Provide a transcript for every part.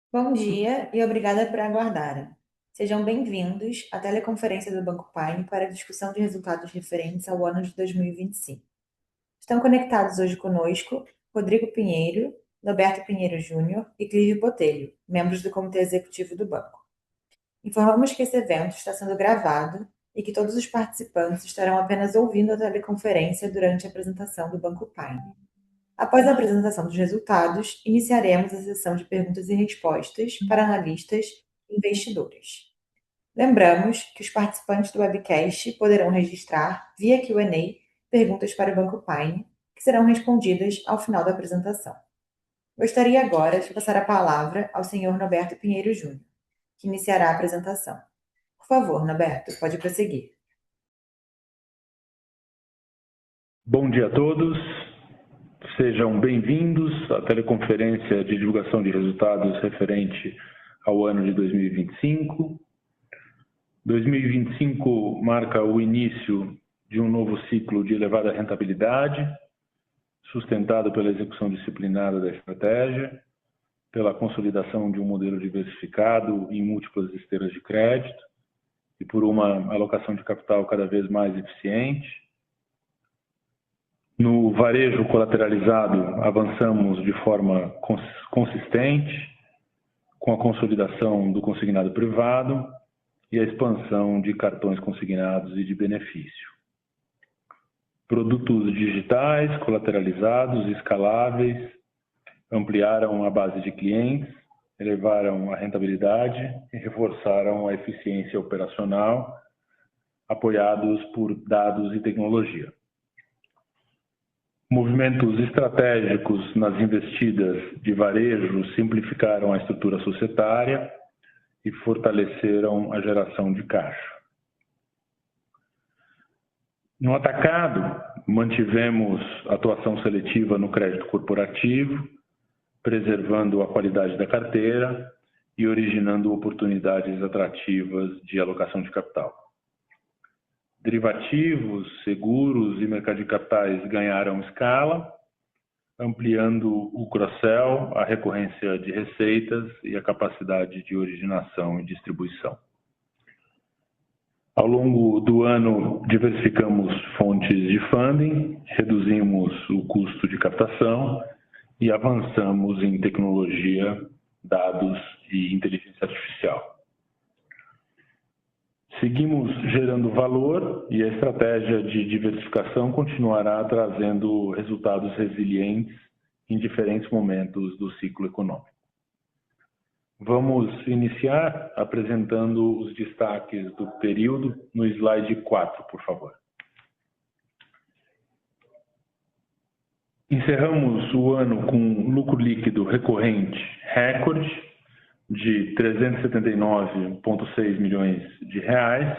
Bom dia e obrigada por aguardarem. Sejam bem-vindos à teleconferência do Banco Pine para a discussão de resultados referentes ao ano de 2025. Estão conectados hoje conosco Rodrigo Pinheiro, Roberto Pinheiro Júnior e Clívio Botelho, membros do Comitê Executivo do Banco. Informamos que esse evento está sendo gravado e que todos os participantes estarão apenas ouvindo a teleconferência durante a apresentação do Banco Pine. Após a apresentação dos resultados, iniciaremos a sessão de perguntas e respostas para analistas e investidores. Lembramos que os participantes do webcast poderão registrar, via Q&A, perguntas para o Banco Pine, que serão respondidas ao final da apresentação. Gostaria agora de passar a palavra ao senhor Roberto Pinheiro Júnior, que iniciará a apresentação. Por favor, Roberto, pode prosseguir. Bom dia a todos. Sejam bem-vindos à teleconferência de divulgação de resultados referente ao ano de 2025. 2025 marca o início de um novo ciclo de elevada rentabilidade, sustentado pela execução disciplinada da estratégia, pela consolidação de um modelo diversificado em múltiplas esteiras de crédito e por uma alocação de capital cada vez mais eficiente. No varejo colateralizado, avançamos de forma consistente, com a consolidação do consignado privado e a expansão de cartões consignados e de benefício. Produtos digitais, colateralizados e escaláveis ampliaram a base de clientes, elevaram a rentabilidade e reforçaram a eficiência operacional, apoiados por dados e tecnologia. Movimentos estratégicos nas investidas de varejo simplificaram a estrutura societária e fortaleceram a geração de caixa. No atacado, mantivemos atuação seletiva no crédito corporativo, preservando a qualidade da carteira e originando oportunidades atrativas de alocação de capital. Derivativos, seguros e mercado de capitais ganharam escala, ampliando o cross-sell, a recorrência de receitas e a capacidade de originação e distribuição. Ao longo do ano, diversificamos fontes de funding, reduzimos o custo de captação e avançamos em tecnologia, dados e inteligência artificial. Seguimos gerando valor e a estratégia de diversificação continuará trazendo resultados resilientes em diferentes momentos do ciclo econômico. Vamos iniciar apresentando os destaques do período no slide 4, por favor. Encerramos o ano com lucro líquido recorrente recorde de 379,6 milhões de reais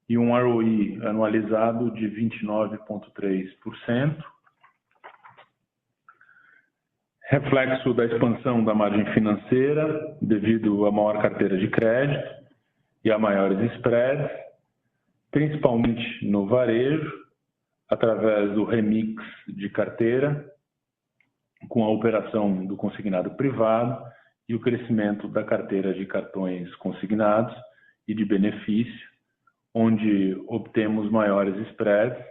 e um ROI anualizado de 29,3%, reflexo da expansão da margem financeira devido à maior carteira de crédito e a maiores spreads, principalmente no varejo, através do remix de carteira, com a operação do consignado privado e o crescimento da carteira de cartões consignados e de benefício, onde obtemos maiores spreads,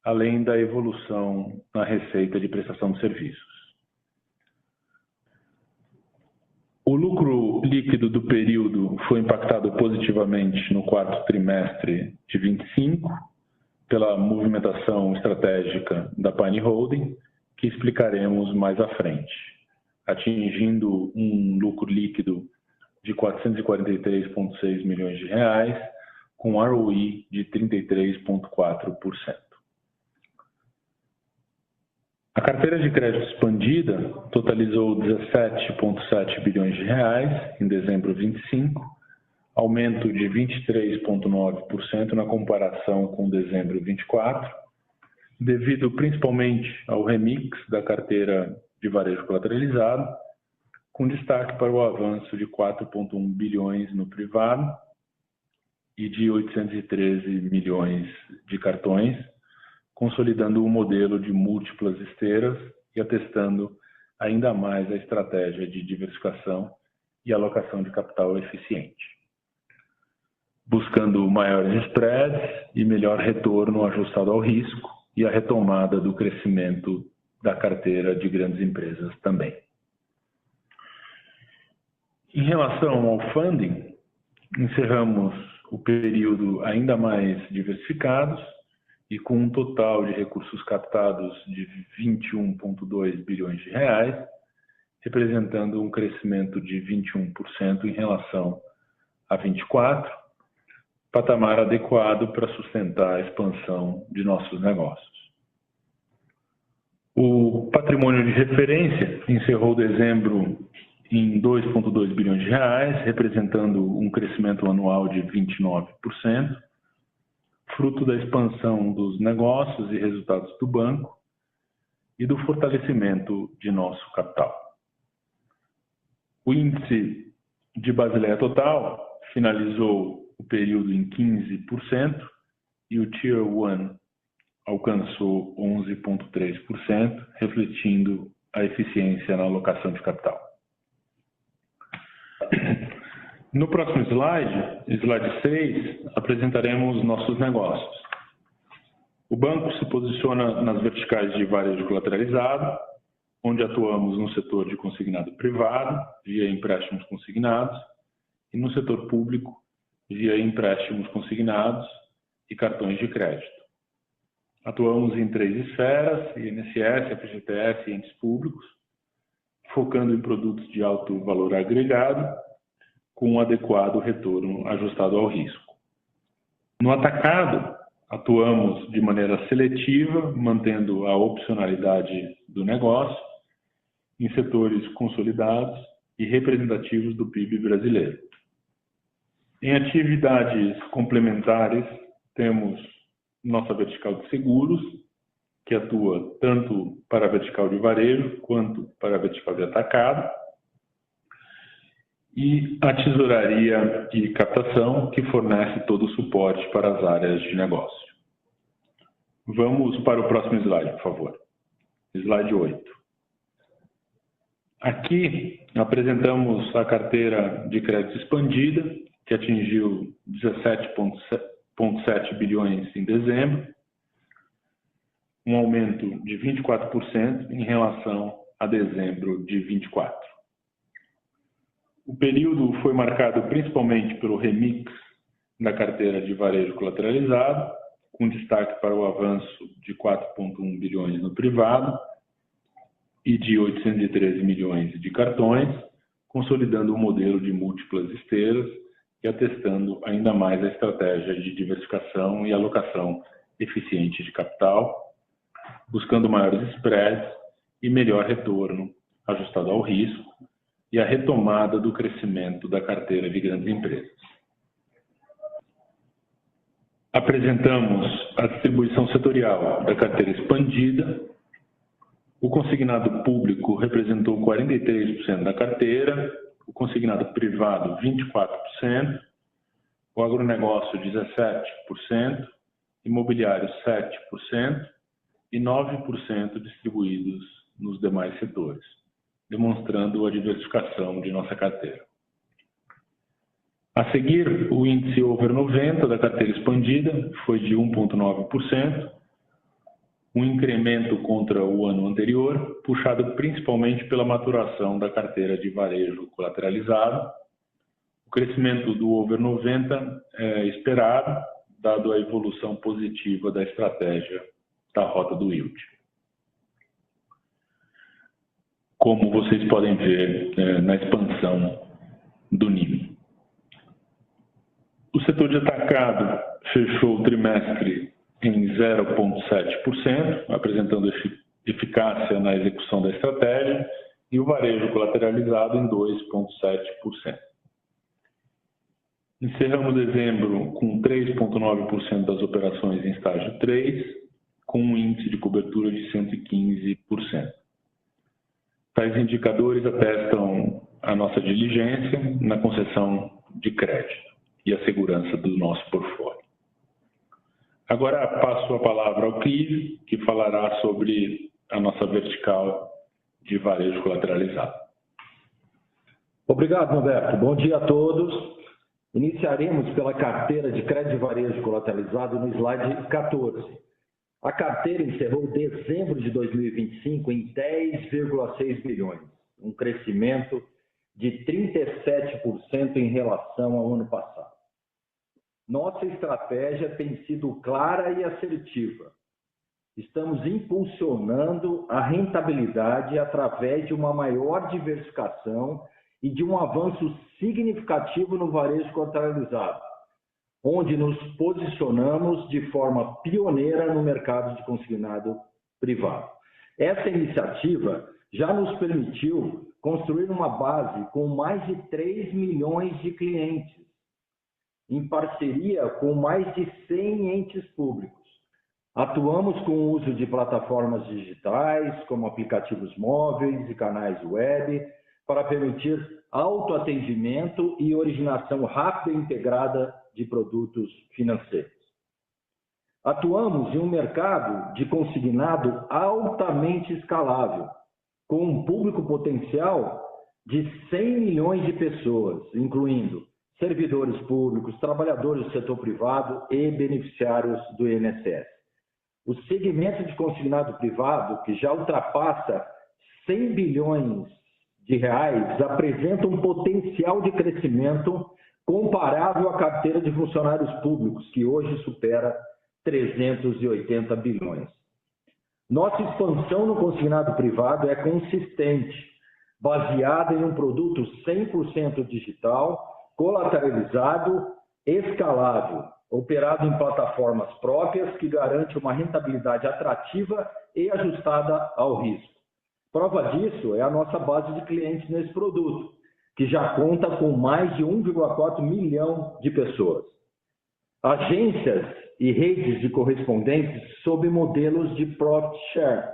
além da evolução na receita de prestação de serviços. O lucro líquido do período foi impactado positivamente no quarto trimestre de 25 pela movimentação estratégica da Pine Holding, que explicaremos mais à frente, atingindo um lucro líquido de 443,6 milhões de reais, com ROI de 33,4%. A carteira de crédito expandida totalizou 17,7 bilhões de reais em dezembro de 25, aumento de 23,9% na comparação com dezembro de 24, devido principalmente ao remix da carteira de varejo colateralizado, com destaque para o avanço de 4,1 bilhões no privado e de 813 milhões de cartões, consolidando o modelo de múltiplas esteiras e atestando ainda mais a estratégia de diversificação e alocação de capital eficiente, buscando maiores spreads e melhor retorno ajustado ao risco e a retomada do crescimento da carteira de grandes empresas também. Em relação ao funding, encerramos o período ainda mais diversificados e com um total de recursos captados de 21,2 bilhões de reais, representando um crescimento de 21% em relação a 24, patamar adequado para sustentar a expansão de nossos negócios. O patrimônio de referência encerrou dezembro em 2,2 bilhões de reais, representando um crescimento anual de 29%, fruto da expansão dos negócios e resultados do banco e do fortalecimento de nosso capital. O índice de Basileia Total finalizou o período em 15% e o Tier 1 alcançou 11,3%, refletindo a eficiência na alocação de capital. No próximo slide 6, apresentaremos nossos negócios. O banco se posiciona nas verticais de varejo colateralizado, onde atuamos no setor de consignado privado, via empréstimos consignados, e no setor público, via empréstimos consignados e cartões de crédito. Atuamos em 3 esferas, INSS, FGTS e entes públicos, focando em produtos de alto valor agregado, com um adequado retorno ajustado ao risco. No atacado, atuamos de maneira seletiva, mantendo a opcionalidade do negócio, em setores consolidados e representativos do PIB brasileiro. Em atividades complementares, temos nossa vertical de seguros, que atua tanto para a vertical de varejo quanto para a vertical de atacado, e a tesouraria e captação, que fornece todo o suporte para as áreas de negócio. Vamos para o próximo slide, por favor. Slide 8. Aqui apresentamos a carteira de crédito expandida, que atingiu 17,7 bilhões em dezembro, um aumento de 24% em relação a dezembro de 24. O período foi marcado principalmente pelo remix da carteira de varejo colateralizado, com destaque para o avanço de 4,1 bilhões no privado e de 813 milhões de cartões, consolidando o modelo de múltiplas esteiras e atestando ainda mais a estratégia de diversificação e alocação eficiente de capital, buscando maiores spreads e melhor retorno ajustado ao risco e a retomada do crescimento da carteira de grandes empresas. Apresentamos a distribuição setorial da carteira expandida. O consignado público representou 43% da carteira, o consignado privado 24%, o agronegócio 17%, imobiliário 7% e 9% distribuídos nos demais setores, demonstrando a diversificação de nossa carteira. A seguir, o índice over 90 da carteira expandida foi de 1,9%, um incremento contra o ano anterior, puxado principalmente pela maturação da carteira de varejo colateralizado. O crescimento do over 90 é esperado, dado a evolução positiva da estratégia da rota do yield. Como vocês podem ver na expansão do NIM. O setor de atacado fechou o trimestre em 0,7%, apresentando eficácia na execução da estratégia, e o varejo colateralizado em 2,7%. Encerramos dezembro com 3,9% das operações em estágio 3, com um índice de cobertura de 115%. Tais indicadores atestam a nossa diligência na concessão de crédito e a segurança do nosso portfólio. Agora passo a palavra ao Cris, que falará sobre a nossa vertical de varejo colateralizado. Obrigado, Roberto. Bom dia a todos. Iniciaremos pela carteira de crédito de varejo colateralizado no slide 14. A carteira encerrou dezembro de 2025 em 10,6 bilhões, um crescimento de 37% em relação ao ano passado. Nossa estratégia tem sido clara e assertiva. Estamos impulsionando a rentabilidade através de uma maior diversificação e de um avanço significativo no varejo colateralizado, onde nos posicionamos de forma pioneira no mercado de consignado privado. Essa iniciativa já nos permitiu construir uma base com mais de 3 milhões de clientes, em parceria com mais de 100 entes públicos. Atuamos com o uso de plataformas digitais, como aplicativos móveis e canais web, para permitir autoatendimento e originação rápida e integrada de produtos financeiros. Atuamos em um mercado de consignado altamente escalável, com um público potencial de 100 milhões de pessoas, incluindo servidores públicos, trabalhadores do setor privado e beneficiários do INSS. O segmento de consignado privado, que já ultrapassa 100 bilhões de reais, apresenta um potencial de crescimento comparável à carteira de funcionários públicos, que hoje supera 380 bilhões. Nossa expansão no consignado privado é consistente, baseada em um produto 100% digital, colateralizado, escalável, operado em plataformas próprias que garante uma rentabilidade atrativa e ajustada ao risco. Prova disso é a nossa base de clientes nesse produto, que já conta com mais de 1,4 milhão de pessoas. Agências e redes de correspondentes sob modelos de profit share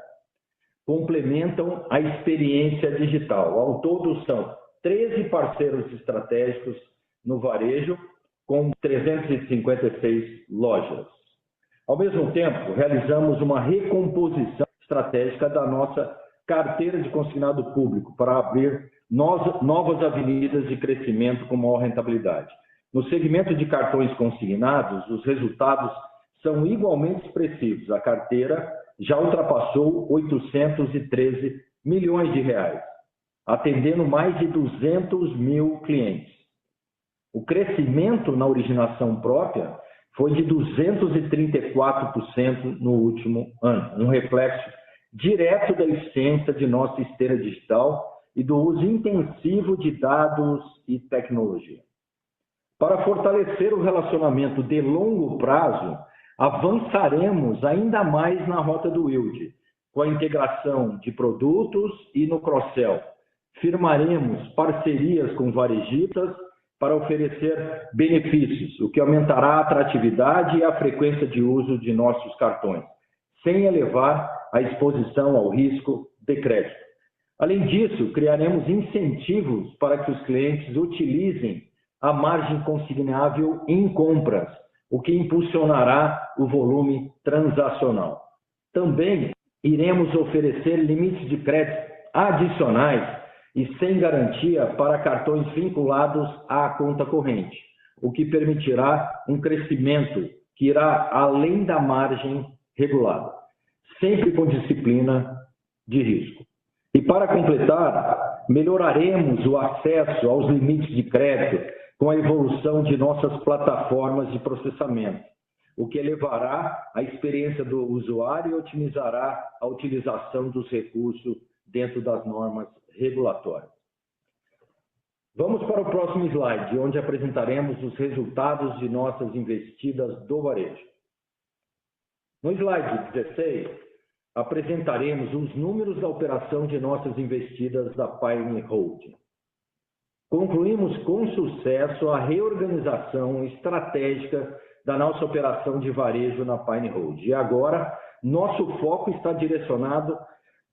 complementam a experiência digital. Ao todo, são 13 parceiros estratégicos no varejo, com 356 lojas. Ao mesmo tempo, realizamos uma recomposição estratégica da nossa carteira de consignado público para abrir novas avenidas de crescimento com maior rentabilidade. No segmento de cartões consignados, os resultados são igualmente expressivos. A carteira já ultrapassou 813 milhões de reais, atendendo mais de 200 mil clientes. O crescimento na originação própria foi de 234% no último ano, um reflexo direto da eficiência de nossa esteira digital e do uso intensivo de dados e tecnologia. Para fortalecer o relacionamento de longo prazo, avançaremos ainda mais na rota do yield, com a integração de produtos e no cross-sell. Firmaremos parcerias com varejistas para oferecer benefícios, o que aumentará a atratividade e a frequência de uso de nossos cartões, sem elevar a exposição ao risco de crédito. Além disso, criaremos incentivos para que os clientes utilizem a margem consignável em compras, o que impulsionará o volume transacional. Também iremos oferecer limites de crédito adicionais e sem garantia para cartões vinculados à conta corrente, o que permitirá um crescimento que irá além da margem regulada, sempre com disciplina de risco. E para completar, melhoraremos o acesso aos limites de crédito com a evolução de nossas plataformas de processamento, o que elevará a experiência do usuário e otimizará a utilização dos recursos dentro das normas regulatórias. Vamos para o próximo slide, onde apresentaremos os resultados de nossas investidas do varejo. No slide 16, apresentaremos os números da operação de nossas investidas da Pine Holding. Concluímos com sucesso a reorganização estratégica da nossa operação de varejo na Pine Holding. E agora, nosso foco está direcionado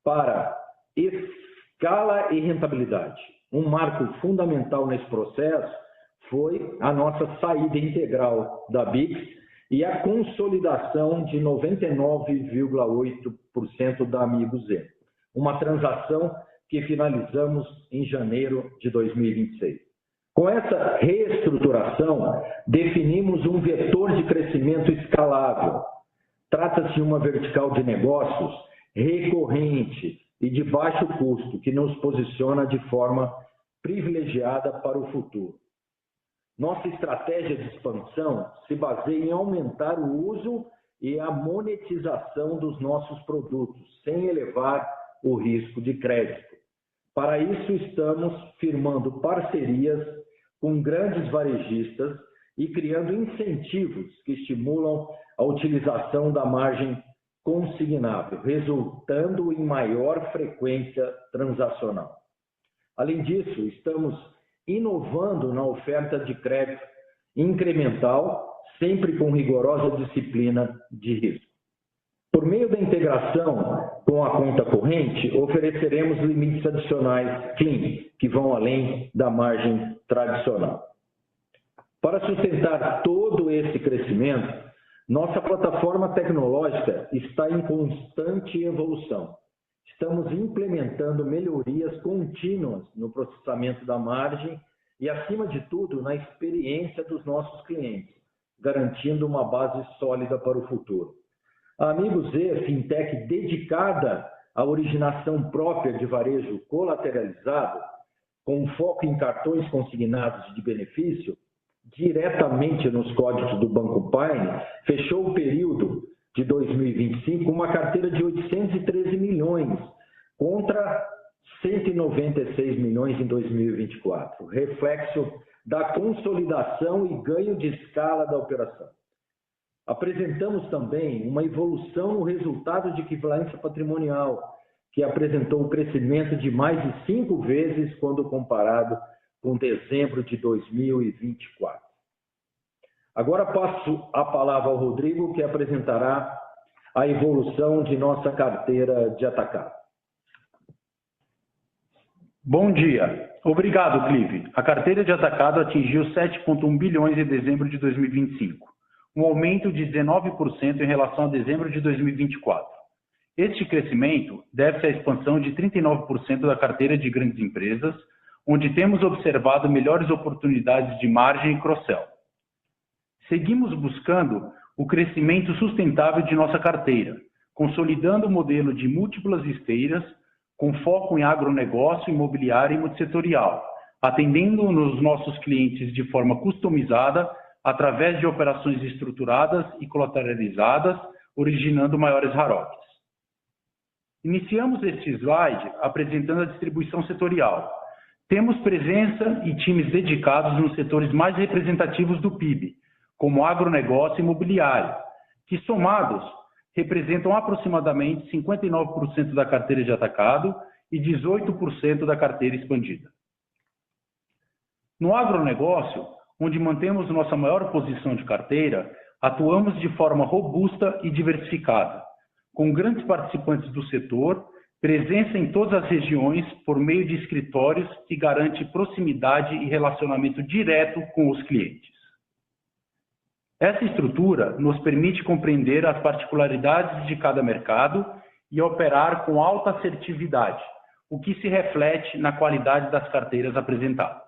para escala e rentabilidade. Um marco fundamental nesse processo foi a nossa saída integral da BIX e a consolidação de 99,8% da Amigo Z. Uma transação que finalizamos em janeiro de 2026. Com essa reestruturação, definimos um vetor de crescimento escalável. Trata-se de uma vertical de negócios recorrente e de baixo custo, que nos posiciona de forma privilegiada para o futuro. Nossa estratégia de expansão se baseia em aumentar o uso e a monetização dos nossos produtos, sem elevar o risco de crédito. Para isso, estamos firmando parcerias com grandes varejistas e criando incentivos que estimulam a utilização da margem consignável, resultando em maior frequência transacional. Além disso, estamos inovando na oferta de crédito incremental, sempre com rigorosa disciplina de risco. Por meio da integração com a conta corrente, ofereceremos limites adicionais clean, que vão além da margem tradicional. Para sustentar todo esse crescimento, nossa plataforma tecnológica está em constante evolução. Estamos implementando melhorias contínuas no processamento da margem e, acima de tudo, na experiência dos nossos clientes, garantindo uma base sólida para o futuro. A Amigo Z, fintech dedicada à originação própria de varejo colateralizado, com foco em cartões consignados de benefício, diretamente nos códigos do Banco Pine, fechou o período de 2025 com uma carteira de 813 milhões, contra 196 milhões em 2024, reflexo da consolidação e ganho de escala da operação. Apresentamos também uma evolução no resultado de equivalência patrimonial, que apresentou um crescimento de mais de 5 vezes quando comparado com dezembro de 2024. Agora passo a palavra ao Rodrigo, que apresentará a evolução de nossa carteira de atacado. Bom dia. Obrigado, Clive. A carteira de atacado atingiu 7,1 bilhões em dezembro de 2025, um aumento de 19% em relação a dezembro de 2024. Este crescimento deve-se à expansão de 39% da carteira de grandes empresas, onde temos observado melhores oportunidades de margem e cross-sell. Seguimos buscando o crescimento sustentável de nossa carteira, consolidando o modelo de múltiplas esteiras, com foco em agronegócio, imobiliário e multissetorial, atendendo nos nossos clientes de forma customizada, através de operações estruturadas e colateralizadas, originando maiores RAROCs. Iniciamos este slide apresentando a distribuição setorial. Temos presença e times dedicados nos setores mais representativos do PIB, como agronegócio e imobiliário, que somados representam aproximadamente 59% da carteira de atacado e 18% da carteira expandida. No agronegócio, onde mantemos nossa maior posição de carteira, atuamos de forma robusta e diversificada, com grandes participantes do setor, presença em todas as regiões por meio de escritórios que garante proximidade e relacionamento direto com os clientes. Essa estrutura nos permite compreender as particularidades de cada mercado e operar com alta assertividade, o que se reflete na qualidade das carteiras apresentadas.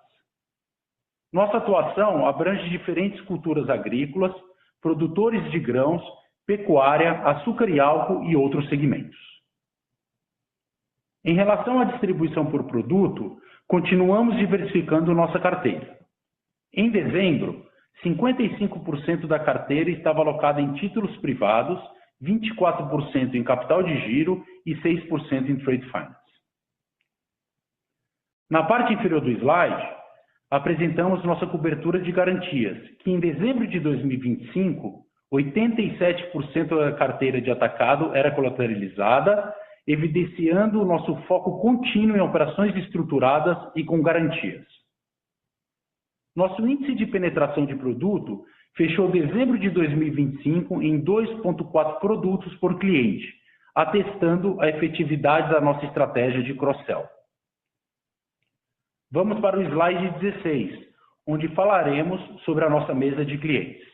Nossa atuação abrange diferentes culturas agrícolas, produtores de grãos, pecuária, açúcar e álcool e outros segmentos. Em relação à distribuição por produto, continuamos diversificando nossa carteira. Em dezembro, 55% da carteira estava alocada em títulos privados, 24% em capital de giro e 6% em trade finance. Na parte inferior do slide, apresentamos nossa cobertura de garantias, que em dezembro de 2025, 87% da carteira de atacado era colateralizada, evidenciando o nosso foco contínuo em operações estruturadas e com garantias. Nosso índice de penetração de produto fechou dezembro de 2025 em 2,4 produtos por cliente, atestando a efetividade da nossa estratégia de cross-sell. Vamos para o slide 16, onde falaremos sobre a nossa mesa de clientes.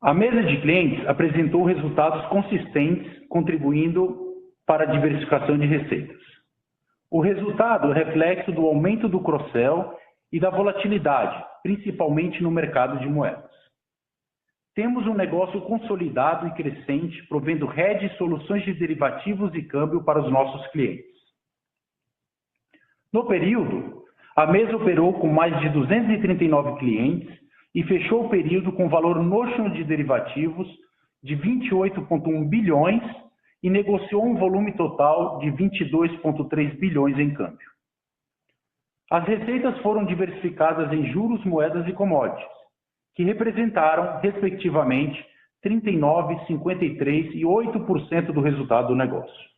A mesa de clientes apresentou resultados consistentes, contribuindo para a diversificação de receitas. O resultado é reflexo do aumento do cross-sell e da volatilidade, principalmente no mercado de moedas. Temos um negócio consolidado e crescente, provendo hedge e soluções de derivativos e câmbio para os nossos clientes. No período, a mesa operou com mais de 239 clientes e fechou o período com valor notional de derivativos de 28,1 bilhões e negociou um volume total de 22,3 bilhões em câmbio. As receitas foram diversificadas em juros, moedas e commodities, que representaram, respectivamente, 39%, 53% e 8% do resultado do negócio.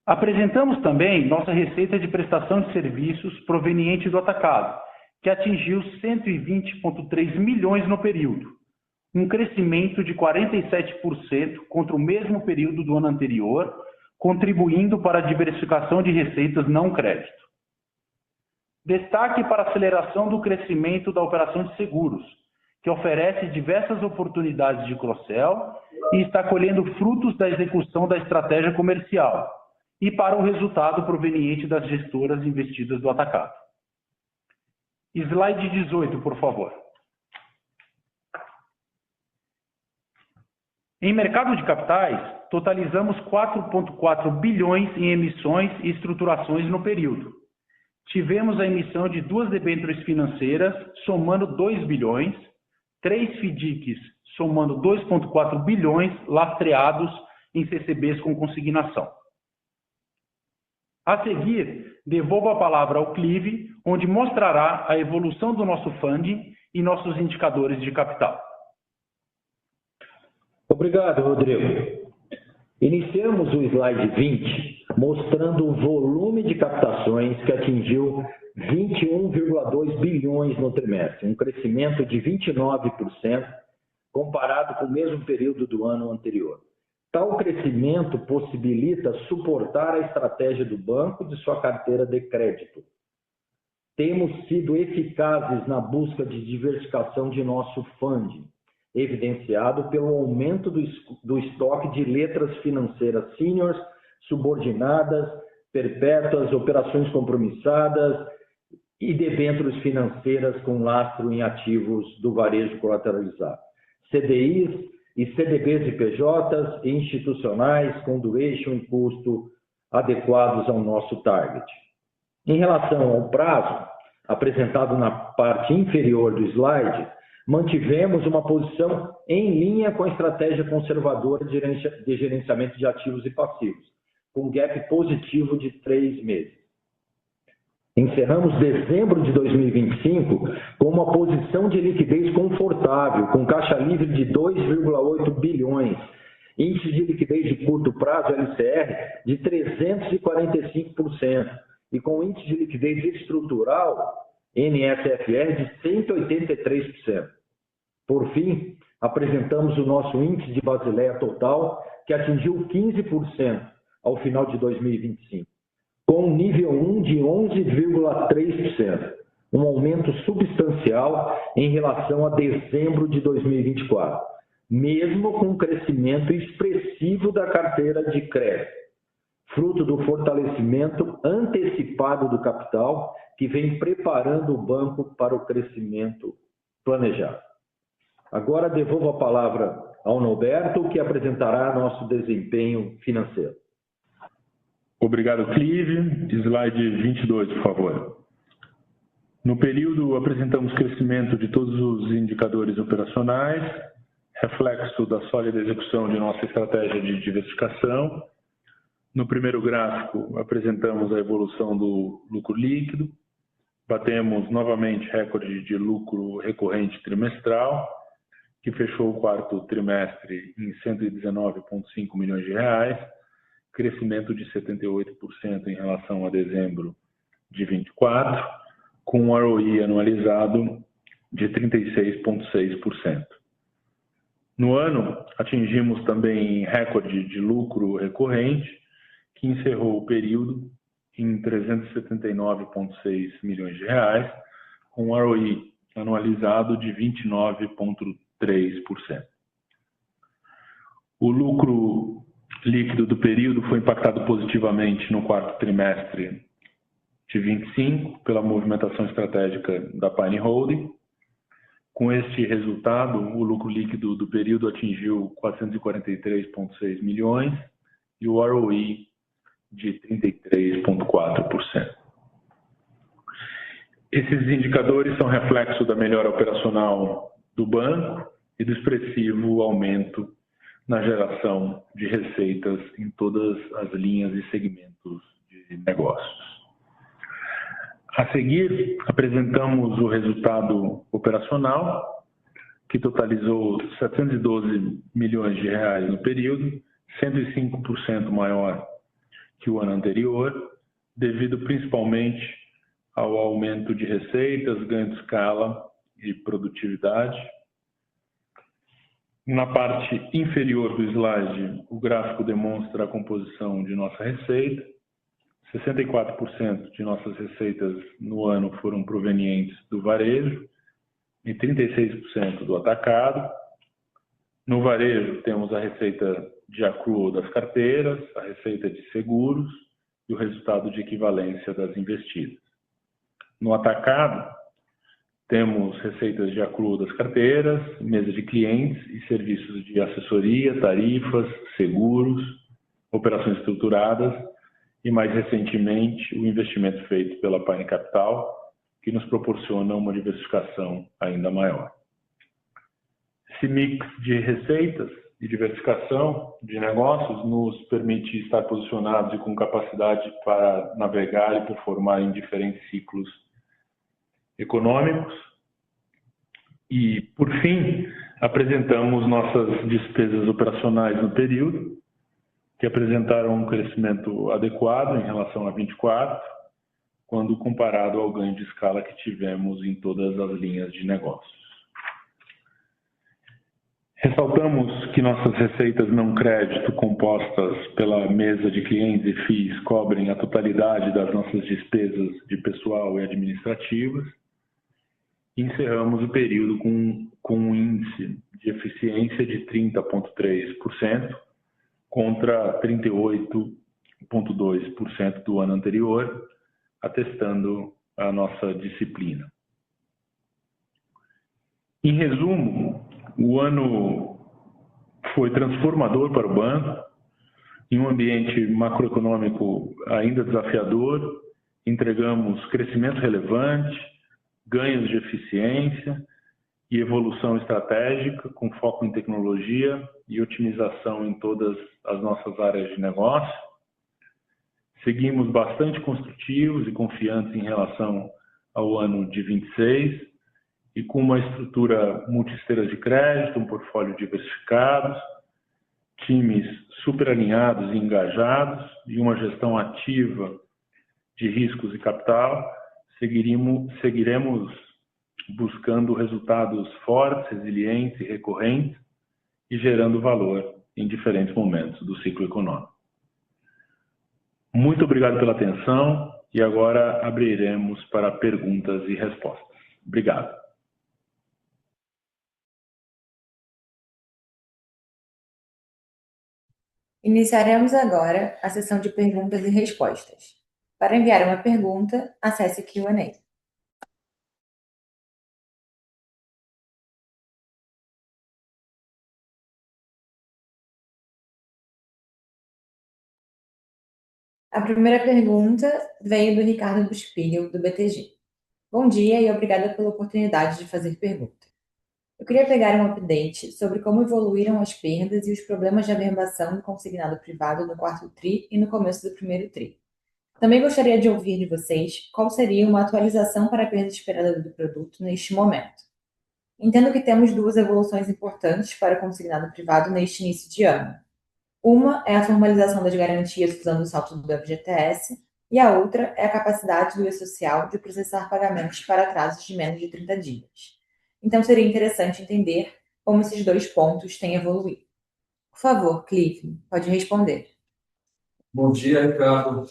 Apresentamos também nossa receita de prestação de serviços proveniente do atacado, que atingiu 120,3 milhões no período, um crescimento de 47% contra o mesmo período do ano anterior, contribuindo para a diversificação de receitas não crédito. Destaque para a aceleração do crescimento da operação de seguros, que oferece diversas oportunidades de cross-sell e está colhendo frutos da execução da estratégia comercial, e para o resultado proveniente das gestoras investidas do atacado. Slide 18, por favor. Em mercado de capitais, totalizamos 4,4 bilhões em emissões e estruturações no período. Tivemos a emissão de 2 debêntures financeiras, somando 2 bilhões, 3 FDICs, somando 2,4 bilhões, lastreados em CCBs com consignação. A seguir, devolvo a palavra ao Clive, onde mostrará a evolução do nosso funding e nossos indicadores de capital. Obrigado, Rodrigo. Iniciamos o slide 20 mostrando o volume de captações que atingiu 21,2 bilhões no trimestre, um crescimento de 29% comparado com o mesmo período do ano anterior. Tal crescimento possibilita suportar a estratégia do banco de sua carteira de crédito. Temos sido eficazes na busca de diversificação de nosso funding, evidenciado pelo aumento do estoque de letras financeiras seniors, subordinadas, perpétuas, operações compromissadas e debêntures financeiras com lastro em ativos do varejo colateralizado, CDIs e CDBs e PJs e institucionais com duration e custo adequados ao nosso target. Em relação ao prazo, apresentado na parte inferior do slide, mantivemos uma posição em linha com a estratégia conservadora de gerenciamento de ativos e passivos, com gap positivo de 3 meses. Encerramos dezembro de 2025 com uma posição de liquidez confortável, com caixa livre de 2,8 bilhões, índice de liquidez de curto prazo, LCR, de 345%, e com índice de liquidez estrutural, NSFR, de 183%. Por fim, apresentamos o nosso índice de Basileia total, que atingiu 15% ao final de 2025. Com nível 1 de 11,3%, um aumento substancial em relação a dezembro de 2024, mesmo com um crescimento expressivo da carteira de crédito, fruto do fortalecimento antecipado do capital que vem preparando o banco para o crescimento planejado. Agora devolvo a palavra ao Norberto, que apresentará nosso desempenho financeiro. Obrigado, Clive. Slide 22, por favor. No período, apresentamos crescimento de todos os indicadores operacionais, reflexo da sólida execução de nossa estratégia de diversificação. No primeiro gráfico, apresentamos a evolução do lucro líquido. Batemos novamente recorde de lucro recorrente trimestral, que fechou o quarto trimestre em 119,5 milhões de reais, crescimento de 78% em relação a dezembro de 24, com um ROE anualizado de 36,6%. No ano, atingimos também recorde de lucro recorrente, que encerrou o período em 379,6 milhões de reais, com um ROE anualizado de 29,3%. O lucro líquido do período foi impactado positivamente no quarto trimestre de 25 pela movimentação estratégica da Pine Holding. Com este resultado, o lucro líquido do período atingiu 443,6 milhões e o ROE de 33,4%. Esses indicadores são reflexo da melhora operacional do banco e do expressivo aumento na geração de receitas em todas as linhas e segmentos de negócios. A seguir, apresentamos o resultado operacional, que totalizou 712 milhões de reais no período, 105% maior que o ano anterior, devido principalmente ao aumento de receitas, ganho de escala e produtividade. Na parte inferior do slide, o gráfico demonstra a composição de nossa receita. 64% de nossas receitas no ano foram provenientes do varejo e 36% do atacado. No varejo, temos a receita de accrual das carteiras, a receita de seguros e o resultado de equivalência das investidas. No atacado, temos receitas de accrual das carteiras, mesa de clientes e serviços de assessoria, tarifas, seguros, operações estruturadas e, mais recentemente, o investimento feito pela Pine Capital, que nos proporciona uma diversificação ainda maior. Esse mix de receitas e diversificação de negócios nos permite estar posicionados e com capacidade para navegar e performar em diferentes ciclos econômicos. E, por fim, apresentamos nossas despesas operacionais no período, que apresentaram um crescimento adequado em relação a 24, quando comparado ao ganho de escala que tivemos em todas as linhas de negócios. Ressaltamos que nossas receitas não crédito compostas pela mesa de clientes e FIIs cobrem a totalidade das nossas despesas de pessoal e administrativas. Encerramos o período com um índice de eficiência de 30,3%, contra 38,2% do ano anterior, atestando a nossa disciplina. Em resumo, o ano foi transformador para o banco, em um ambiente macroeconômico ainda desafiador. Entregamos crescimento relevante, ganhos de eficiência e evolução estratégica com foco em tecnologia e otimização em todas as nossas áreas de negócio. Seguimos bastante construtivos e confiantes em relação ao ano de 26 e com uma estrutura multiesteiras de crédito, um portfólio diversificado, times super alinhados e engajados e uma gestão ativa de riscos e capital, seguiremos buscando resultados fortes, resilientes e recorrentes e gerando valor em diferentes momentos do ciclo econômico. Muito obrigado pela atenção e agora abriremos para perguntas e respostas. Obrigado. Iniciaremos agora a sessão de perguntas e respostas. Para enviar uma pergunta, acesse Q&A. A primeira pergunta veio do Ricardo Buspiegel, do BTG. Bom dia e obrigada pela oportunidade de fazer pergunta. Eu queria pegar um update sobre como evoluíram as perdas e os problemas de averbação do consignado privado no quarto TRI e no começo do primeiro TRI. Também gostaria de ouvir de vocês qual seria uma atualização para a perda esperada do produto neste momento. Entendo que temos duas evoluções importantes para o consignado privado neste início de ano. Uma é a formalização das garantias usando o saldo do FGTS e a outra é a capacidade do E-Social de processar pagamentos para atrasos de menos de 30 dias. Então, seria interessante entender como esses dois pontos têm evoluído. Por favor, Clive, pode responder. Bom dia, Ricardo.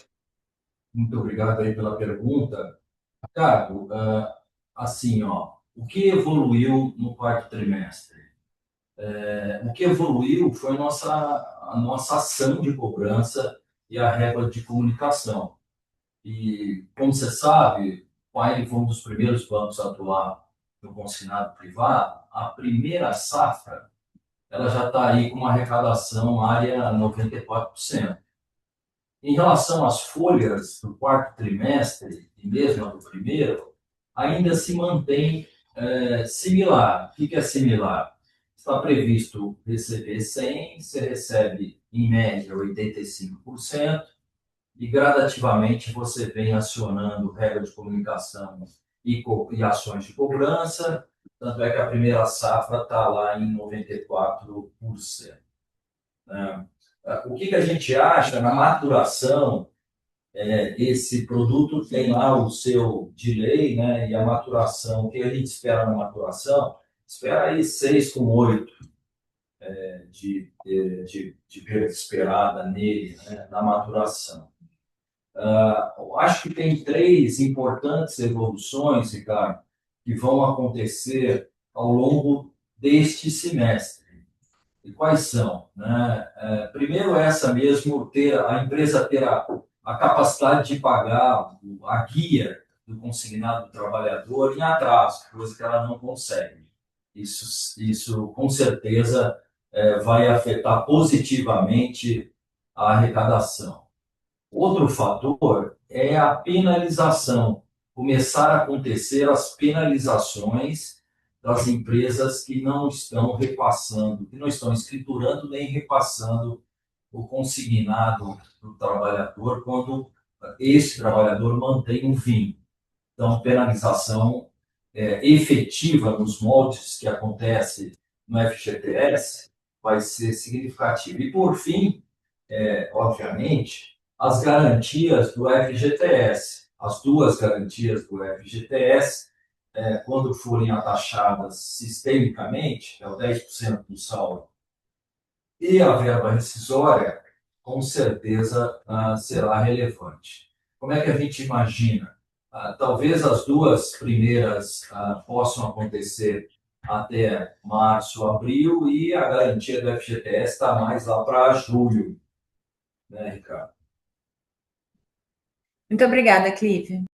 Muito obrigado aí pela pergunta. Ricardo, assim, o que evoluiu no quarto trimestre? O que evoluiu foi a nossa ação de cobrança e a régua de comunicação. E, como você sabe, o Pine foi um dos primeiros bancos a atuar no consignado privado. A primeira safra, ela já está aí com uma arrecadação área 94%. Em relação às folhas do quarto trimestre e mesmo a do primeiro, ainda se mantém similar. O que é similar? Está previsto receber 100, você recebe, em média, 85%, e gradativamente você vem acionando regra de comunicação e ações de cobrança, tanto é que a primeira safra está lá em 94%. Né? O que a gente acha na maturação? Esse produto tem lá o seu delay, né? E a maturação, o que a gente espera na maturação? Espera aí 6,8 de perda esperada nele, né? Na maturação. Acho que tem 3 importantes evoluções, Ricardo, que vão acontecer ao longo deste semestre. E quais são? Né? Primeiro, essa mesmo, a empresa ter a capacidade de pagar a guia do consignado do trabalhador em atraso, coisa que ela não consegue. Isso com certeza, vai afetar positivamente a arrecadação. Outro fator é a penalização. Começar a acontecer as penalizações das empresas que não estão repassando, que não estão escriturando nem repassando o consignado do trabalhador quando esse trabalhador mantém um vínculo. Então, penalização efetiva nos moldes que acontece no FGTS vai ser significativa. E, por fim, obviamente, as garantias do FGTS. As 2 garantias do FGTS, quando forem atachadas sistemicamente, é o 10% do saldo, e a verba rescisória, com certeza será relevante. Como é que a gente imagina? Talvez as 2 primeiras possam acontecer até março, abril, e a garantia do FGTS está mais lá para julho, né, Ricardo? Muito obrigada, Clive.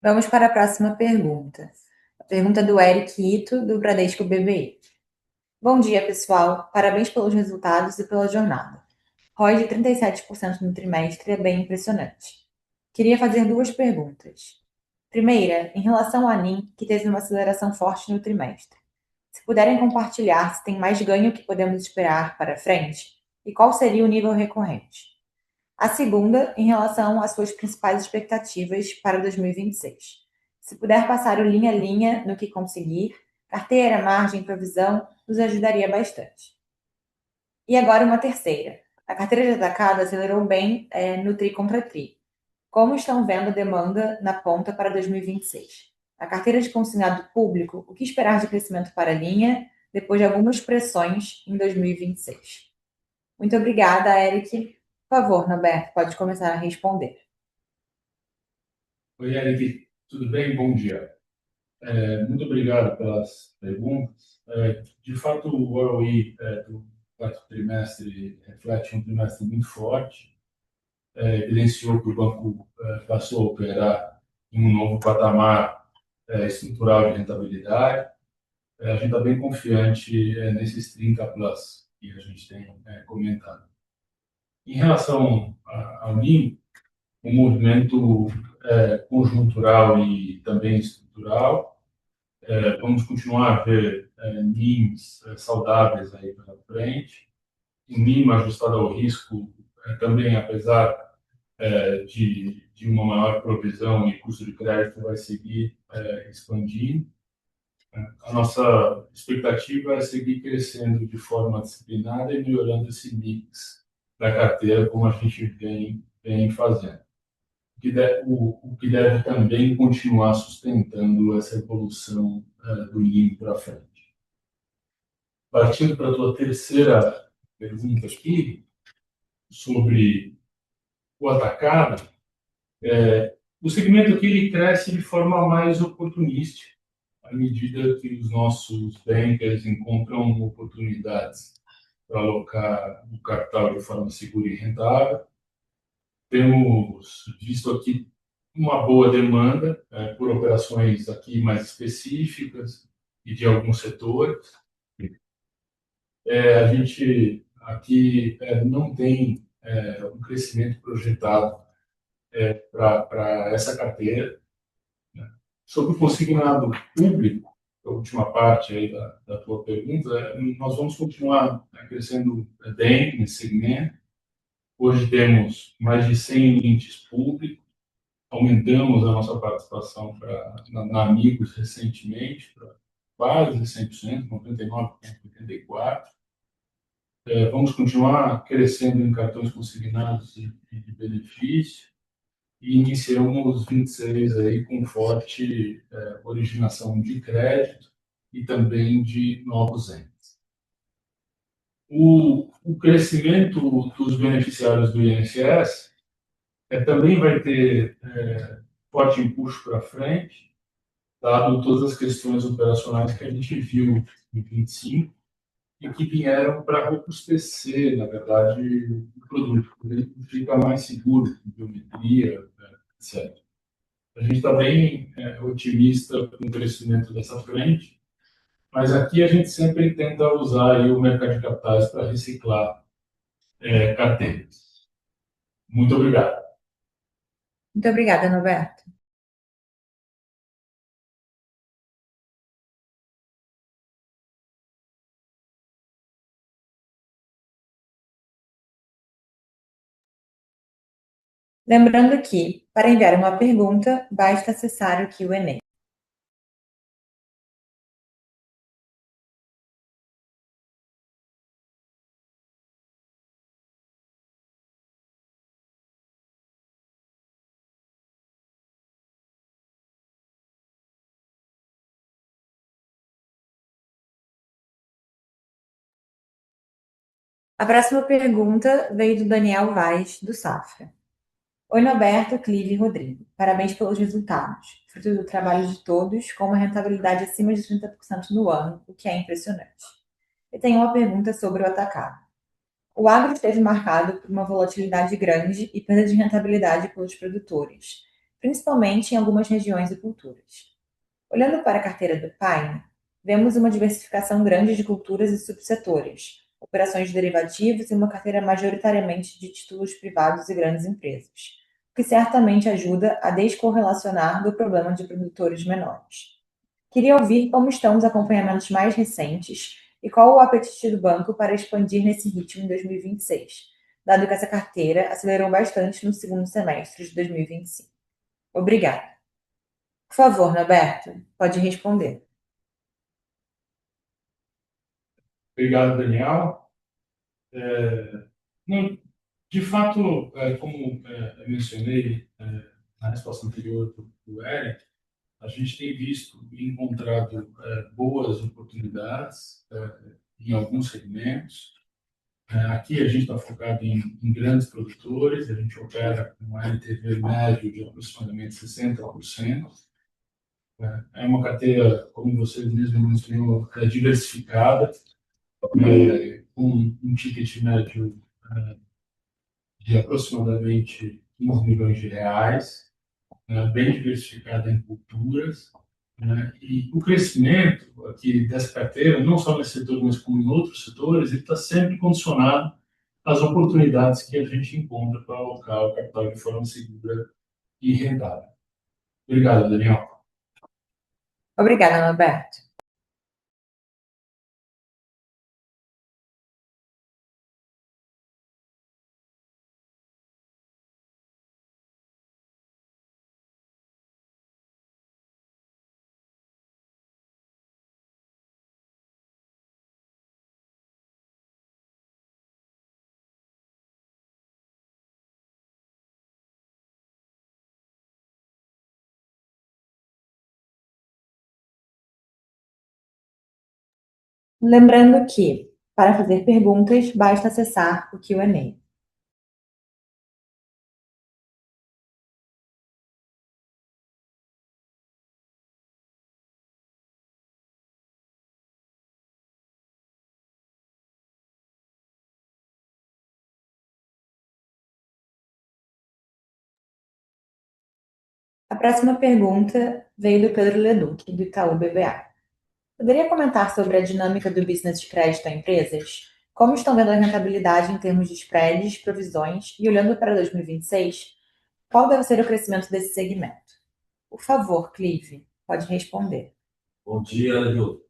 Vamos para a próxima pergunta. A pergunta do Eric Ito, do Bradesco BBI. Bom dia, pessoal. Parabéns pelos resultados e pela jornada. ROI de 37% no trimestre é bem impressionante. Queria fazer 2 perguntas. Primeira, em relação à NIM, que teve uma aceleração forte no trimestre. Se puderem compartilhar se tem mais ganho que podemos esperar para frente e qual seria o nível recorrente. A segunda, em relação às suas principais expectativas para 2026. Se puder passar o linha a linha no que conseguir, carteira, margem, provisão, nos ajudaria bastante. E agora uma terceira. A carteira de atacado acelerou bem no TRI contra TRI. Como estão vendo a demanda na ponta para 2026? A carteira de consignado público, o que esperar de crescimento para a linha depois de algumas pressões em 2026? Muito obrigada, Eric. Por favor, Norberto, pode começar a responder. Oi, Eric, tudo bem? Bom dia. Muito obrigado pelas perguntas. De fato, o ROI do quarto trimestre reflete um trimestre muito forte, evidenciou que o banco passou a operar em um novo patamar estrutural de rentabilidade. A gente está bem confiante nesses 30 plus que a gente tem comentado. Em relação ao NIM, um movimento conjuntural e também estrutural. Vamos continuar a ver NIMs saudáveis aí pela frente. O NIM ajustado ao risco também, apesar de uma maior provisão e custo de crédito, vai seguir expandindo. A nossa expectativa é seguir crescendo de forma disciplinada e melhorando esse mix da carteira, como a gente vem fazendo. O que deve também continuar sustentando essa evolução do NIM para frente. Partindo para a tua terceira pergunta aqui, sobre o atacado, o segmento aqui ele cresce de forma mais oportunística, à medida que os nossos bankers encontram oportunidades para alocar o capital de forma segura e rentável. Temos visto aqui uma boa demanda por operações aqui mais específicas e de alguns setores. A gente aqui não tem um crescimento projetado para essa carteira. Sobre o consignado público, a última parte aí da tua pergunta, nós vamos continuar crescendo bem nesse segmento. Hoje temos mais de 100 entes públicos, aumentamos a nossa participação na Amigos recentemente, para quase 100%, 99,84%. Vamos continuar crescendo em cartões consignados e de benefício e iniciamos 26 aí com forte originação de crédito e também de novos entes. O crescimento dos beneficiários do INSS também vai ter forte empuxo para frente, dado todas as questões operacionais que a gente viu em 25 e que vieram para robustecer, na verdade, o produto. Ele fica mais seguro, com biometria, etc. A gente está bem otimista com o crescimento dessa frente, mas aqui a gente sempre tenta usar aí o mercado de capitais para reciclar carteiras. Muito obrigado. Muito obrigada, Norberto. Lembrando que, para enviar uma pergunta, basta acessar o Q&A. A próxima pergunta veio do Daniel Vaz, do Safra. Oi, Norberto, Clive e Rodrigo. Parabéns pelos resultados. Fruto do trabalho de todos, com uma rentabilidade acima de 30% no ano, o que é impressionante. Eu tenho uma pergunta sobre o atacado. O agro esteve marcado por uma volatilidade grande e perda de rentabilidade pelos produtores, principalmente em algumas regiões e culturas. Olhando para a carteira do Pine, vemos uma diversificação grande de culturas e subsetores, operações de derivativos e uma carteira majoritariamente de títulos privados e grandes empresas, o que certamente ajuda a descorrelacionar do problema de produtores menores. Queria ouvir como estão os acompanhamentos mais recentes e qual o apetite do banco para expandir nesse ritmo em 2026, dado que essa carteira acelerou bastante no segundo semestre de 2025. Obrigada. Por favor, Norberto, pode responder. Obrigado, Daniel. De fato, como eu mencionei na resposta anterior do Eric, a gente tem visto e encontrado boas oportunidades em alguns segmentos. Aqui a gente está focado em grandes produtores, a gente opera com um LTV médio de aproximadamente 60%. É uma carteira, como você mesmo mencionou, diversificada, com um ticket médio de aproximadamente 15 milhões de reais, bem diversificada em culturas. E o crescimento aqui dessa carteira, não só nesse setor, mas como em outros setores, ele está sempre condicionado às oportunidades que a gente encontra para alocar o capital de forma segura e rentável. Obrigado, Daniel. Obrigada, Norberto. Lembrando que, para fazer perguntas, basta acessar o Q&A. A próxima pergunta veio do Pedro Leduc, do Itaú BBA. Poderia comentar sobre a dinâmica do business de crédito a empresas? Como estão vendo a rentabilidade em termos de spreads, provisões e olhando para 2026, qual deve ser o crescimento desse segmento? Por favor, Clive, pode responder. Bom dia, Edu.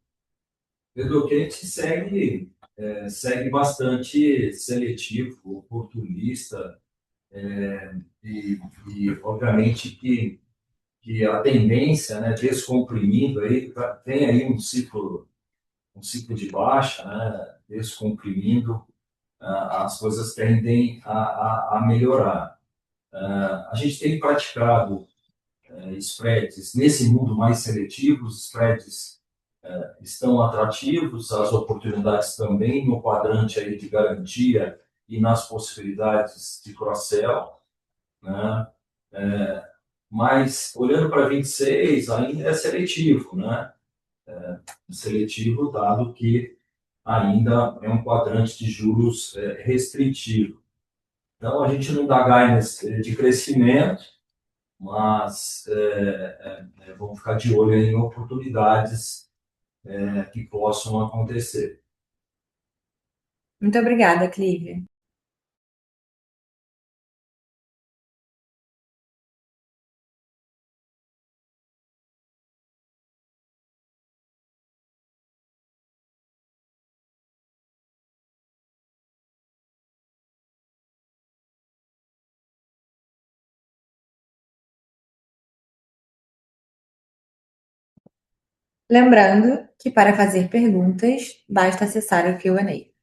Edu, que a gente segue bastante seletivo, oportunista, obviamente que a tendência, né, descomprimindo aí, tem aí um ciclo de baixa, né, descomprimindo, as coisas tendem a melhorar. A gente tem praticado spreads nesse mundo mais seletivo, os spreads estão atrativos, as oportunidades também no quadrante aí de garantia e nas possibilidades de cross-sell, né? Mas olhando para 26 ainda é seletivo, né? Seletivo dado que ainda é um quadrante de juros restritivo. Então a gente não dá guidance de crescimento, mas vamos ficar de olho em oportunidades que possam acontecer. Muito obrigada, Clive. Lembrando que para fazer perguntas, basta acessar o Q&A.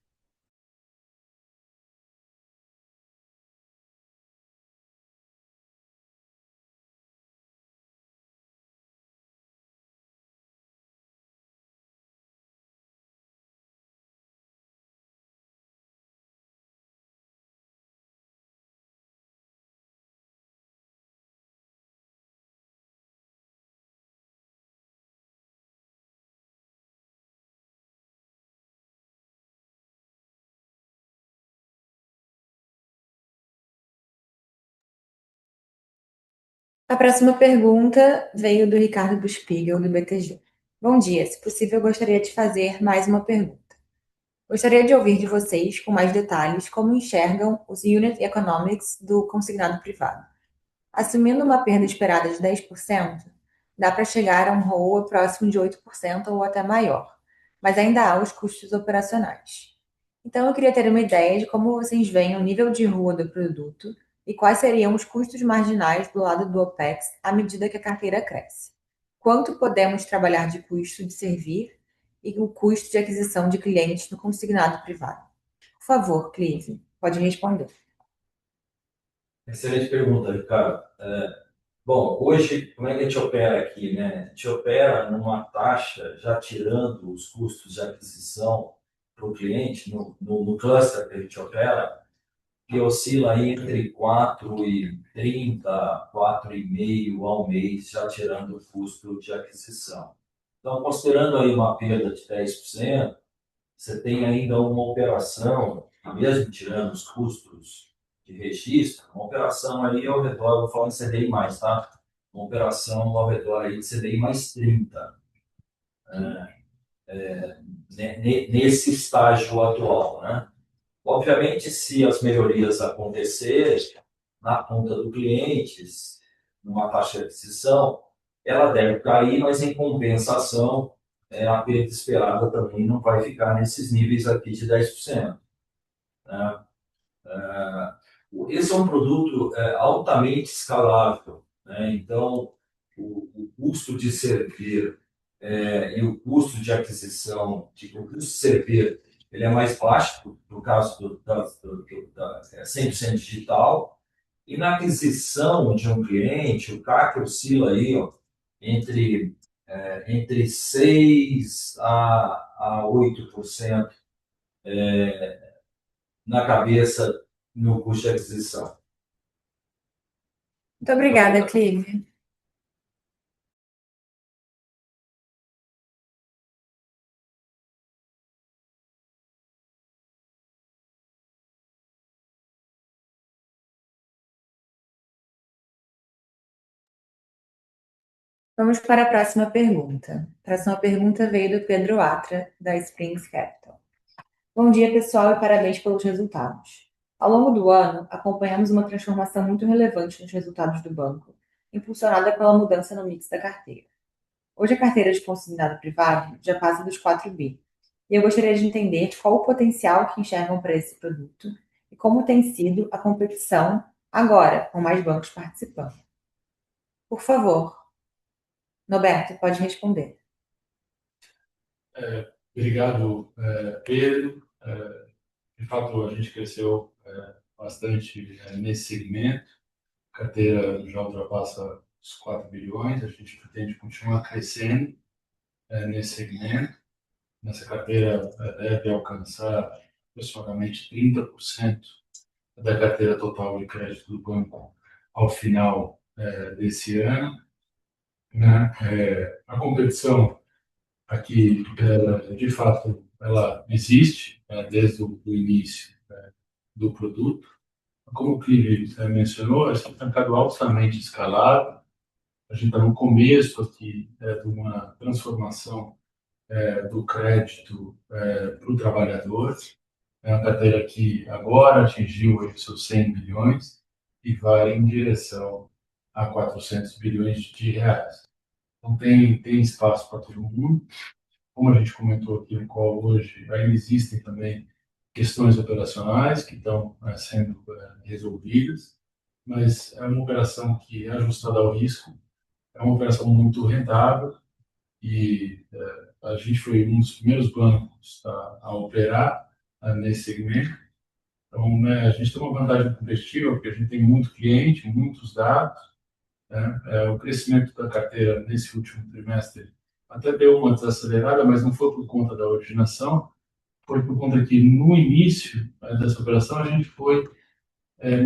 A próxima pergunta veio do Ricardo Buchpiguel, do BTG. Bom dia, se possível, gostaria de fazer mais uma pergunta. Gostaria de ouvir de vocês, com mais detalhes, como enxergam os unit economics do consignado privado. Assumindo uma perda esperada de 10%, dá para chegar a um ROA próximo de 8% ou até maior, mas ainda há os custos operacionais. Então, eu queria ter uma ideia de como vocês veem o nível de ROA do produto e quais seriam os custos marginais do lado do OPEX à medida que a carteira cresce. Quanto podemos trabalhar de custo de servir e o custo de aquisição de clientes no consignado privado? Por favor, Clive, pode responder. Excelente pergunta, Ricardo. Bom, hoje, como é que a gente opera aqui, né? A gente opera numa taxa, já tirando os custos de aquisição para o cliente, no cluster que a gente opera, que oscila aí entre 4,30, 4,5 ao mês, já tirando o custo de aquisição. Então, considerando aí uma perda de 10%, você tem ainda uma operação, mesmo tirando os custos de registro, uma operação aí ao redor, eu vou falar em CDI mais, tá? Uma operação ao redor aí de CDI mais 30, nesse estágio atual, né? Obviamente, se as melhorias acontecerem na ponta do cliente, numa taxa de aquisição, ela deve cair, mas em compensação, a perda esperada também não vai ficar nesses níveis aqui de 10%. Né? Esse é um produto altamente escalável, né? Então, o custo de servir e o custo de aquisição, o custo de servir, ele é mais baixo, no caso da 100% digital, e na aquisição de um cliente, o CAC oscila aí, ó, entre, entre 6 a 8% na cabeça no custo de aquisição. Muito obrigada, Clive. Vamos para a próxima pergunta. A próxima pergunta veio do Pedro Atra, da Springs Capital. Bom dia, pessoal, e parabéns pelos resultados. Ao longo do ano, acompanhamos uma transformação muito relevante nos resultados do banco, impulsionada pela mudança no mix da carteira. Hoje, a carteira de consignado privado já passa dos 4 bi, e eu gostaria de entender qual o potencial que enxergam para esse produto e como tem sido a competição agora, com mais bancos participando. Por favor, Norberto, pode responder. Obrigado, Pedro. De fato, a gente cresceu bastante nesse segmento. A carteira já ultrapassa os 4 bilhões. A gente pretende continuar crescendo nesse segmento. Nessa carteira deve alcançar aproximadamente 30% da carteira total de crédito do banco ao final desse ano, né? A competição aqui, de fato, ela existe desde o início do produto. Como o Clive mencionou, esse é um mercado altamente escalável. A gente está no começo aqui de uma transformação do crédito para o trabalhador. É uma carteira que agora atingiu os seus 100 bilhões e vai em direção a 400 bilhões de reais. Então, tem espaço para todo mundo. Como a gente comentou aqui no call hoje, ainda existem também questões operacionais que estão sendo resolvidas, mas é uma operação que é ajustada ao risco, é uma operação muito rentável e a gente foi um dos primeiros bancos a operar nesse segmento. Então, né, a gente tem uma vantagem competitiva porque a gente tem muito cliente, muitos dados, né? O crescimento da carteira nesse último trimestre até deu uma desacelerada, mas não foi por conta da originação, foi por conta que no início dessa operação a gente foi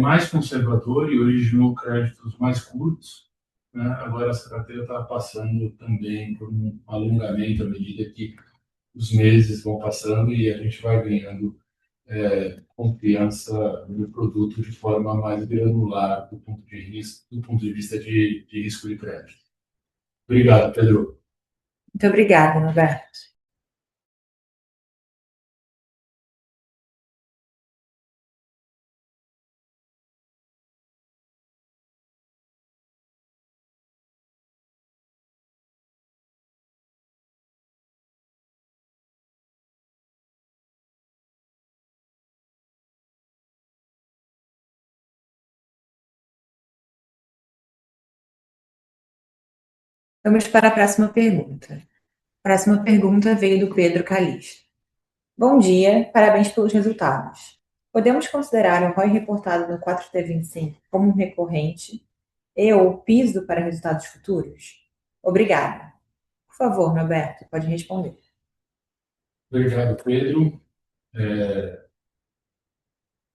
mais conservador e originou créditos mais curtos, né? Agora essa carteira está passando também por um alongamento à medida que os meses vão passando e a gente vai ganhando confiança no produto de forma mais granular do ponto de vista de risco de crédito. Obrigado, Pedro. Muito obrigada, Norberto. Vamos para a próxima pergunta. A próxima pergunta veio do Pedro Calixto. Bom dia, parabéns pelos resultados. Podemos considerar o ROI reportado no 4T25 como um recorrente e ou piso para resultados futuros? Obrigada. Por favor, Norberto, pode responder. Obrigado, Pedro.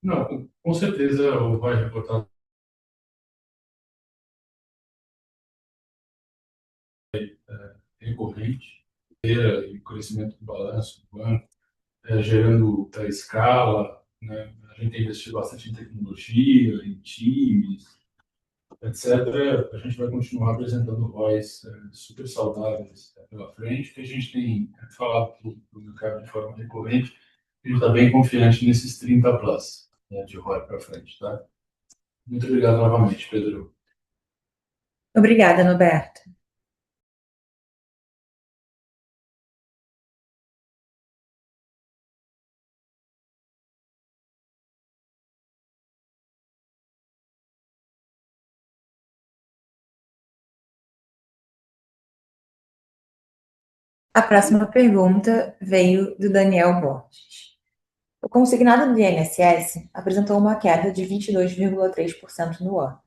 Não, com certeza o ROI reportado recorrente, e o crescimento do balanço do banco, gerando escala, né? A gente tem investido bastante em tecnologia, em times, etc. A gente vai continuar apresentando ROIs super saudáveis pela frente, que a gente tem falado para o mercado de forma recorrente, a gente está bem confiante nesses 30 plus de ROI para frente, tá? Muito obrigado novamente, Pedro. Obrigada, Norberto. A próxima pergunta veio do Daniel Borges. O consignado do INSS apresentou uma queda de 22,3% no ano,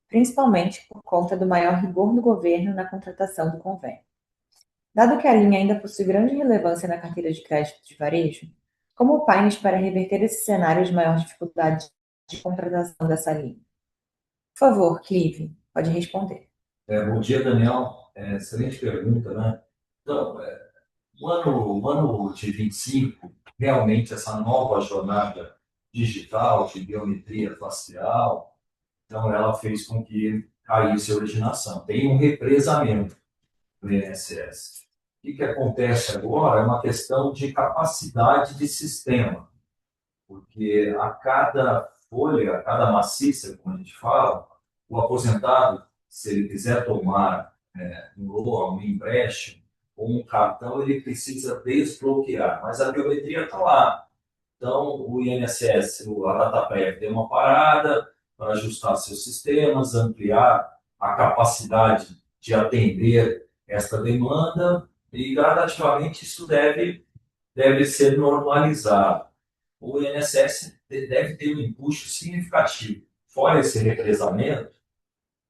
principalmente por conta do maior rigor do governo na contratação do convênio. Dado que a linha ainda possui grande relevância na carteira de crédito de varejo, como o Pines para reverter esse cenário de maior dificuldade de contratação dessa linha? Por favor, Clive, pode responder. Bom dia, Daniel. Excelente pergunta, né? Então, o ano de 25, realmente essa nova jornada digital de biometria facial, então ela fez com que caísse a originação. Tem um represamento. do INSS. O que acontece agora é uma questão de capacidade de sistema, porque a cada folha, a cada maciça, como a gente fala, o aposentado, se ele quiser tomar um loan, um empréstimo ou um cartão, ele precisa desbloquear, mas a biometria está lá. Então, o INSS, a DataPrev, deu uma parada para ajustar seus sistemas, ampliar a capacidade de atender esta demanda e, gradativamente, isso deve ser normalizado. O INSS deve ter um empuxo significativo. Fora esse represamento,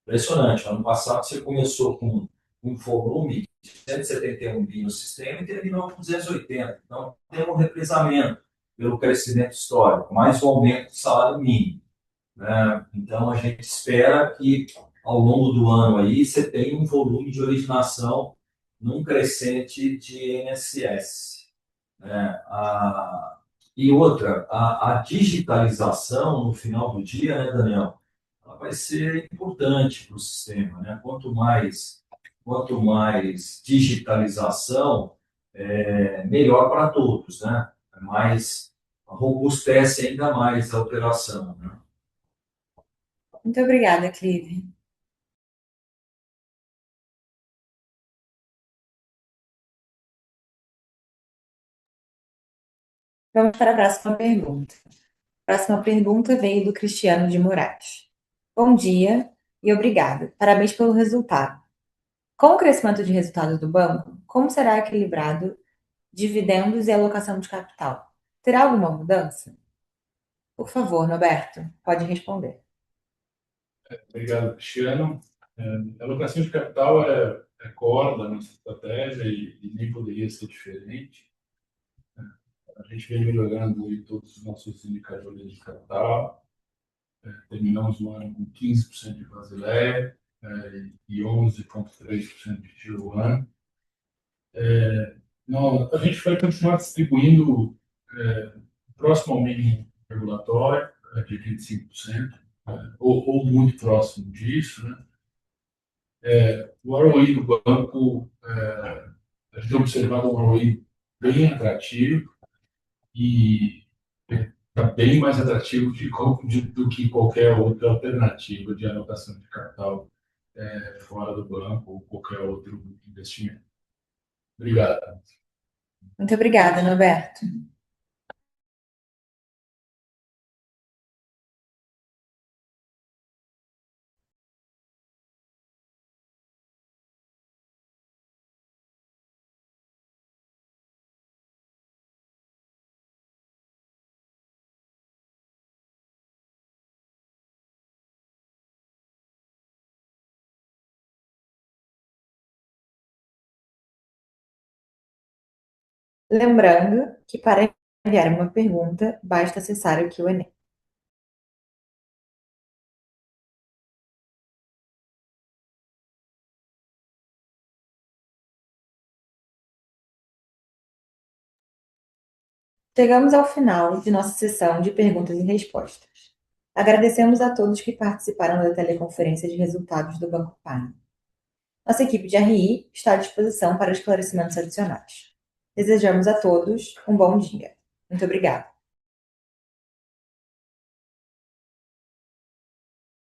impressionante. Ano passado, você começou com um volume de 171 bi no sistema e terminou com 280. Então, tem um represamento pelo crescimento histórico, mais o aumento do salário mínimo, né? Então, a gente espera que, ao longo do ano, aí, você tenha um volume de originação num crescente de INSS, né? E outra, a digitalização, no final do dia, né, Daniel, ela vai ser importante para o sistema, né? Quanto mais digitalização, melhor para todos, né? Mais robustece ainda mais a operação, né? Muito obrigada, Clive. Vamos para a próxima pergunta. A próxima pergunta veio do Cristiano de Moraes. Bom dia e obrigado. Parabéns pelo resultado. Com o crescimento de resultados do banco, como será equilibrado dividendos e alocação de capital? Terá alguma mudança? Por favor, Roberto, pode responder. Obrigado, Cristiano. A alocação de capital é core da nossa estratégia e nem poderia ser diferente. A gente vem melhorando em todos os nossos indicadores de capital. Terminamos o ano com 15% de Basileia e 11,3% de Tier 1. A gente vai continuar distribuindo próximo ao mínimo regulatório, de 25%, ou muito próximo disso, né? O ROI do banco, a gente tem observado um ROI bem atrativo e está bem mais atrativo do que qualquer outra alternativa de alocação de capital fora do banco ou qualquer outro investimento. Obrigado. Muito obrigada, Roberto. Lembrando que para enviar uma pergunta, basta acessar o Q&A. Chegamos ao final de nossa sessão de perguntas e respostas. Agradecemos a todos que participaram da teleconferência de resultados do Banco Pan. Nossa equipe de RI está à disposição para esclarecimentos adicionais. Desejamos a todos um bom dia. Muito obrigada.